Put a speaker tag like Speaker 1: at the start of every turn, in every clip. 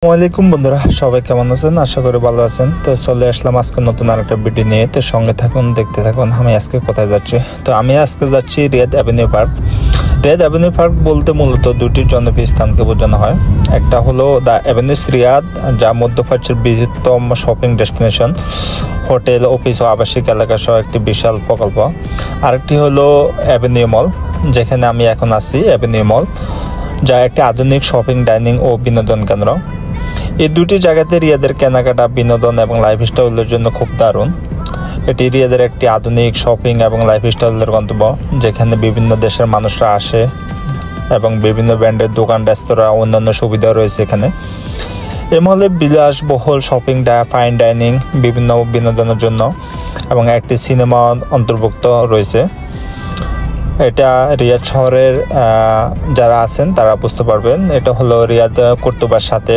Speaker 1: আসসালামাইকুম বন্ধুরা, সবাই কেমন আছেন? আশা করি ভালো আছেন। তো চলে আসলাম আজকে নতুন আরেকটা ভিডিও নিয়ে। তো সঙ্গে থাকুন, দেখতে থাকুন আমি আজকে কোথায় যাচ্ছি। তো আমি আজকে যাচ্ছি Riyad avenue park. Riyad avenue park বলতে মূলত দুটি জনপ্রিয় স্থানকে বোঝানো হয়। একটা হলো দ্য অ্যাভিনিউস রিয়াদ, যা মধ্যপ্রাচ্যের বৃহত্তম শপিং ডেস্টিনেশন, হোটেল, অফিস ও আবাসিক এলাকা সহ একটি বিশাল প্রকল্প। আরেকটি হলো অ্যাভিনিউ মল, যেখানে আমি এখন আছি। অ্যাভিনিউ মল, যা একটি আধুনিক শপিং, ডাইনিং ও বিনোদন কেন্দ্র। এই দুটি জায়গাতে রিয়াদের কেনাকাটা, বিনোদন এবং লাইফস্টাইলের জন্য খুব দারুণ। এটি রিয়াদের একটি আধুনিক শপিং এবং লাইফস্টাইলের গন্তব্য, যেখানে বিভিন্ন দেশের মানুষরা আসে এবং বিভিন্ন ব্র্যান্ডের দোকান, রেস্তোরাঁ, অন্যান্য সুবিধা রয়েছে এখানে। এই মলে বিলাসবহুল শপিং, ফাইন ডাইনিং, বিভিন্ন বিনোদনের জন্য এবং একটি সিনেমা অন্তর্ভুক্ত রয়েছে। এটা রিয়াদ শহরের যারা আছেন তারা বুঝতে পারবেন। এটা হলো রিয়াদ কর্তৃপক্ষের সাথে।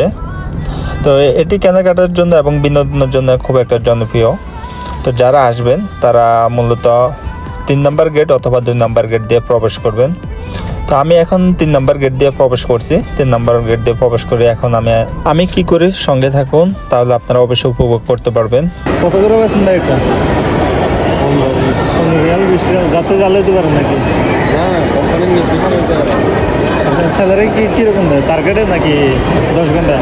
Speaker 1: তো এটি কেনাকাটার জন্য এবং বিনোদনের জন্য খুব একটা জনপ্রিয়। তো যারা আসবেন তারা মূলত 3 নম্বর গেট অথবা 2 নম্বর গেট দিয়ে প্রবেশ করবেন। তো আমি এখন 3 নম্বর গেট দিয়ে প্রবেশ করছি। 3 নম্বর গেট দিয়ে প্রবেশ করে এখন আমি কি করি, সঙ্গে থাকুন, তাহলে আপনারা অবশ্যই উপভোগ করতে পারবেন। কত করে বেছেন ভাই এটা? 15 রিয়াল, 20 রিয়াল যাতে জ্বালাইতে পারেন নাকি? আপনার স্যালারি কীরকম দেয়? টার্গেটে নাকি 10 ঘন্টা?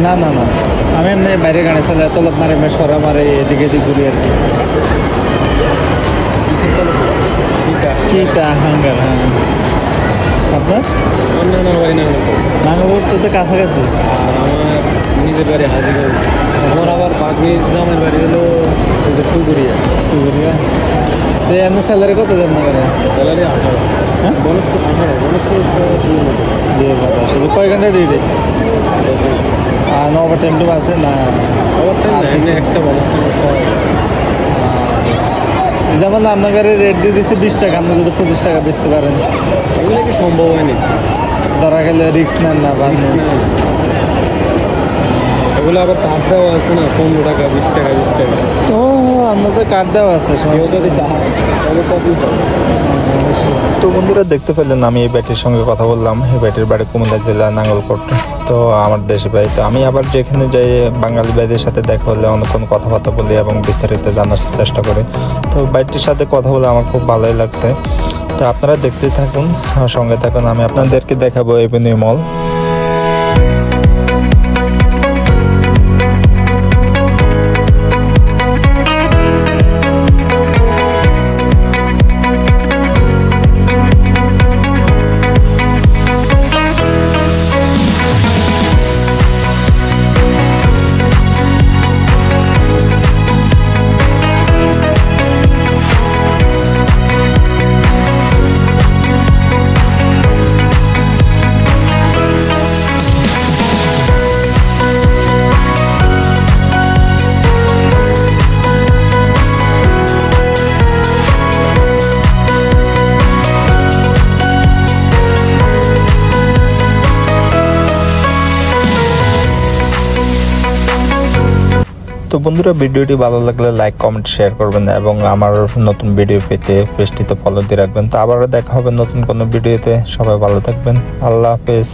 Speaker 1: না না না, আমি এমনি বাইরে গাড়ি চালাই, তলব মারে, সরা মারে, এদিকে এদিক ঘুরি আর কি। হাঙ্গার, হ্যাঁ। আপনার নাঙ্গলপুর তো কাছাকাছি।
Speaker 2: আমার নিজের বাড়ি হাজিগঞ্জ। আমার আবার বাগনি জামের বাড়ি হলো ফুলগুড়িয়া।
Speaker 1: তো এমনি স্যালারি কত দেন না করে?
Speaker 2: স্যালারি 18।
Speaker 1: হ্যাঁ,
Speaker 2: বোনাস তো 18, বোনাস তো
Speaker 1: দিয়ে কথা। শুধু কয় ঘন্টা ডিউটি? আর ওভার টাইম টুম আছে না?
Speaker 2: Extra bonus.
Speaker 1: যেমন আপনার রেট দিয়ে দিচ্ছে 20 টাকা, আপনি যদি 25 টাকা বেচতে পারেন,
Speaker 2: এগুলো কি সম্ভব হয়নি?
Speaker 1: ধরা গেলে রিস্ক নেন না বা
Speaker 2: এগুলো আবার কার্ড দেওয়া আছে না, 15 টাকা, 20 টাকা, 20 টাকা।
Speaker 1: তো আপনার তো কার্ড দেওয়া আছে। তো বন্ধুরা, দেখতে পেলেন আমি এই ব্যাটির সঙ্গে কথা বললাম। এই ব্যাটির বাড়ি কুমিল্লা জেলা নাঙ্গলকোট, তো আমার দেশে ভাই। তো আমি আবার যেখানে যাই বাঙালি ভাইদের সাথে দেখা হলে অনেকক্ষণ কথাবার্তা বলি এবং বিস্তারিত জানার চেষ্টা করি। তো বাইটির সাথে কথা বলে আমার খুব ভালোই লাগছে। তো আপনারা দেখতে থাকুন, সঙ্গে থাকুন, আমি আপনাদেরকে দেখাবো এভিনিউ মল। তো বন্ধুরা, ভিডিওটি ভালো লাগলে লাইক, কমেন্ট, শেয়ার করবেন এবং আমার নতুন ভিডিও পেতে পেজটিতে ফলো দিয়ে রাখবেন। তো আবারও দেখা হবে নতুন কোনো ভিডিওতে। সবাই ভালো থাকবেন। আল্লাহ হাফেজ।